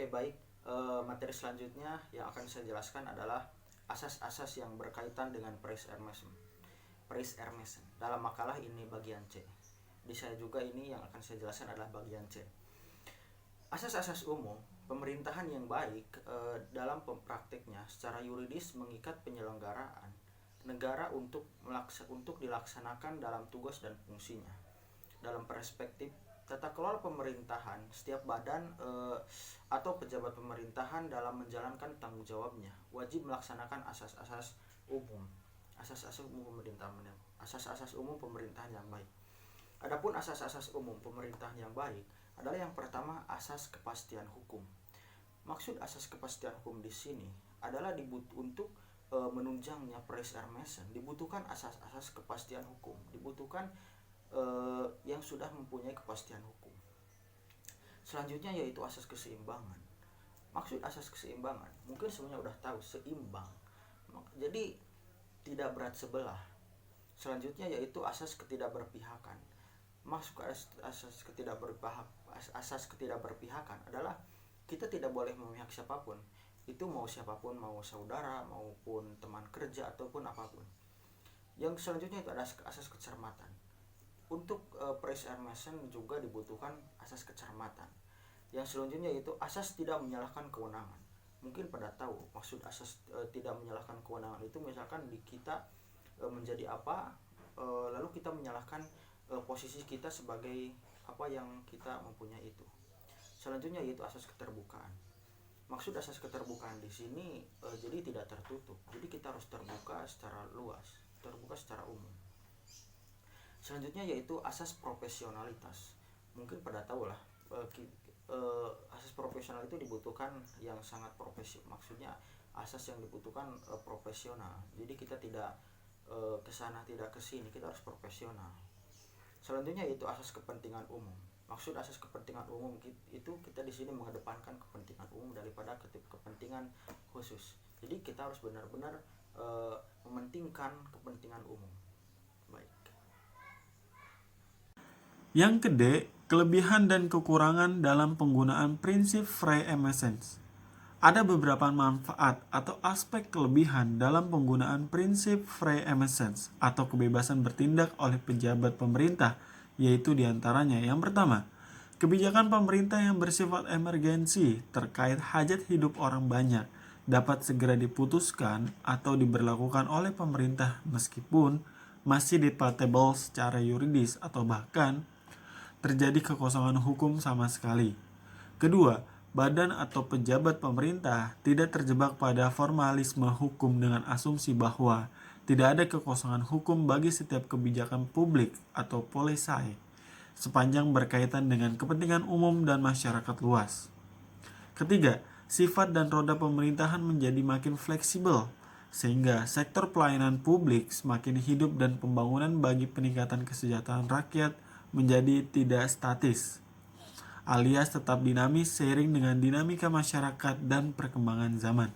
Oke, baik. Materi selanjutnya yang akan saya jelaskan adalah asas-asas yang berkaitan dengan Price Hermeson. Price Hermeson. Dalam makalah ini bagian C. Di saya juga ini yang akan saya jelaskan adalah bagian C. Asas-asas umum pemerintahan yang baik dalam praktiknya secara yuridis mengikat penyelenggaraan negara untuk dilaksanakan dalam tugas dan fungsinya. Dalam perspektif tata kelola pemerintahan, setiap badan atau pejabat pemerintahan dalam menjalankan tanggung jawabnya wajib melaksanakan asas-asas umum, asas-asas umum pemerintahan yang baik. Adapun asas-asas umum pemerintahan yang baik adalah yang pertama, asas kepastian hukum. Maksud asas kepastian hukum di sini adalah untuk menunjangnya Price Hermeson dibutuhkan asas-asas kepastian hukum, dibutuhkan yang sudah mempunyai kepastian hukum. Selanjutnya yaitu asas keseimbangan. Maksud asas keseimbangan mungkin semuanya udah tahu, seimbang, jadi tidak berat sebelah. Selanjutnya yaitu asas ketidakberpihakan. Maksud asas ketidakberpihakan adalah kita tidak boleh memihak siapapun, itu mau siapapun, mau saudara maupun teman kerja ataupun apapun. Yang selanjutnya itu ada asas kecermatan. Untuk Price Hermeson juga dibutuhkan asas kecermatan. Yang selanjutnya yaitu asas tidak menyalahkan kewenangan. Mungkin pada tahu maksud asas tidak menyalahkan kewenangan itu, misalkan di kita menjadi apa, lalu kita menyalahkan posisi kita sebagai apa yang kita mempunyai itu. Selanjutnya yaitu asas keterbukaan. Maksud asas keterbukaan di sini jadi tidak tertutup. Jadi kita harus terbuka secara luas, terbuka secara umum. Selanjutnya yaitu asas profesionalitas. Mungkin pada tahu lah, asas profesional itu dibutuhkan yang sangat profesional. Maksudnya asas yang dibutuhkan profesional. Jadi kita tidak kesana tidak kesini, kita harus profesional. Selanjutnya yaitu asas kepentingan umum. Maksud asas kepentingan umum itu kita di sini mengedepankan kepentingan umum daripada kepentingan khusus. Jadi kita harus benar-benar mementingkan kepentingan umum. Baik. Yang kedua, kelebihan dan kekurangan dalam penggunaan prinsip Frey Hermeson. Ada beberapa manfaat atau aspek kelebihan dalam penggunaan prinsip Frey Hermeson atau kebebasan bertindak oleh pejabat pemerintah, yaitu diantaranya yang pertama, kebijakan pemerintah yang bersifat emergensi terkait hajat hidup orang banyak dapat segera diputuskan atau diberlakukan oleh pemerintah meskipun masih debatable secara yuridis atau bahkan terjadi kekosongan hukum sama sekali. Kedua, badan atau pejabat pemerintah tidak terjebak pada formalisme hukum dengan asumsi bahwa tidak ada kekosongan hukum bagi setiap kebijakan publik atau policy sepanjang berkaitan dengan kepentingan umum dan masyarakat luas. Ketiga, sifat dan roda pemerintahan menjadi makin fleksibel sehingga sektor pelayanan publik semakin hidup dan pembangunan bagi peningkatan kesejahteraan rakyat menjadi tidak statis, alias tetap dinamis seiring dengan dinamika masyarakat dan perkembangan zaman.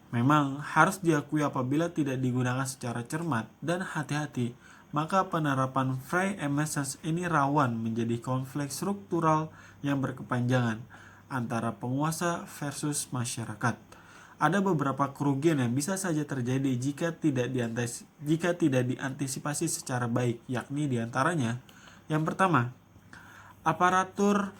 Memang harus diakui apabila tidak digunakan secara cermat dan hati-hati, maka penerapan Frey Hermeson ini rawan menjadi konflik struktural yang berkepanjangan antara penguasa versus masyarakat. Ada beberapa kerugian yang bisa saja terjadi jika tidak diantisipasi secara baik, yakni diantaranya yang pertama, aparatur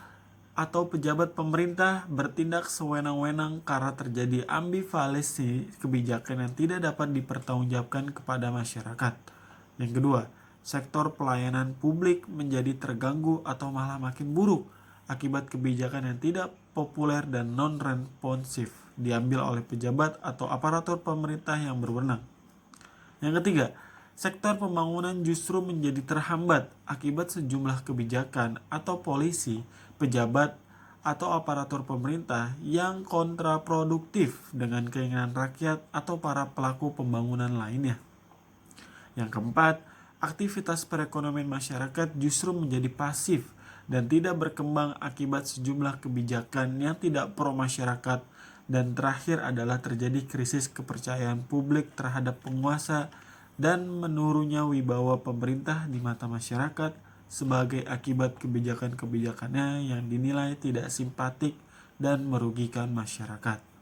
atau pejabat pemerintah bertindak sewenang-wenang karena terjadi ambivalensi kebijakan yang tidak dapat dipertanggungjawabkan kepada masyarakat. Yang kedua, sektor pelayanan publik menjadi terganggu atau malah makin buruk akibat kebijakan yang tidak populer dan non-responsif diambil oleh pejabat atau aparatur pemerintah yang berwenang. Yang ketiga, sektor pembangunan justru menjadi terhambat akibat sejumlah kebijakan atau polisi, pejabat, atau aparatur pemerintah yang kontraproduktif dengan keinginan rakyat atau para pelaku pembangunan lainnya. Yang keempat, aktivitas perekonomian masyarakat justru menjadi pasif dan tidak berkembang akibat sejumlah kebijakan yang tidak pro masyarakat. Dan terakhir adalah terjadi krisis kepercayaan publik terhadap penguasa dan menurunnya wibawa pemerintah di mata masyarakat sebagai akibat kebijakan-kebijakannya yang dinilai tidak simpatik dan merugikan masyarakat.